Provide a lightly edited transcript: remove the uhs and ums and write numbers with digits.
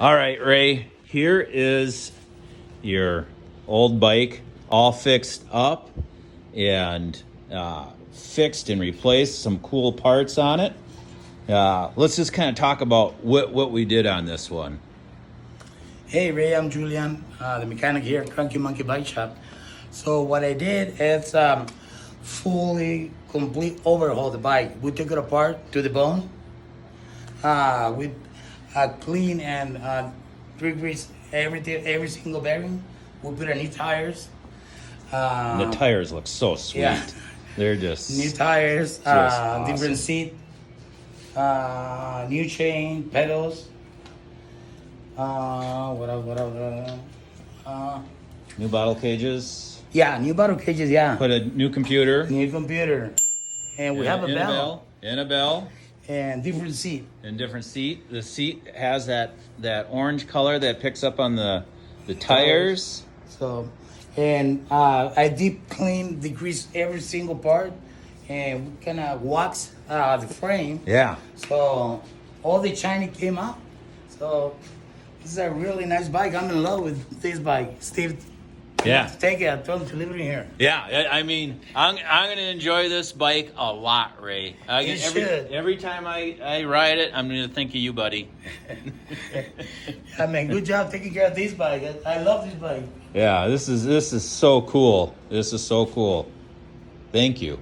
All right, Ray, here is your old bike all fixed up and fixed and replaced, some cool parts on it. Let's just kind of talk about what we did on this one. Hey Ray, I'm Julian, the mechanic here at Cranky Monkey Bike Shop. So what I did is fully complete overhaul the bike. We took it apart to the bone. We clean and pre-grease every single bearing. We put in new tires. The tires look so sweet. Yeah. They're just New tires, awesome. different seat, new chain, pedals. What else? New bottle cages. Yeah, new bottle cages, yeah. Put a new computer. New computer. And we have a bell. And a bell. And different seat. And different seat. The seat has that orange color that picks up on the tires. So, and I deep clean, degrease every single part, and we kind of wax the frame. Yeah. So all the shiny came out. So this is a really nice bike. I'm in love with this bike. Steve, Yeah. take it. I told him to leave it in here. Yeah, I mean, I'm going to enjoy this bike a lot, Ray. Every time I ride it, I'm going to think of you, buddy. Yeah, man, good job taking care of this bike. I love this bike. Yeah, this is so cool. This is so cool. Thank you.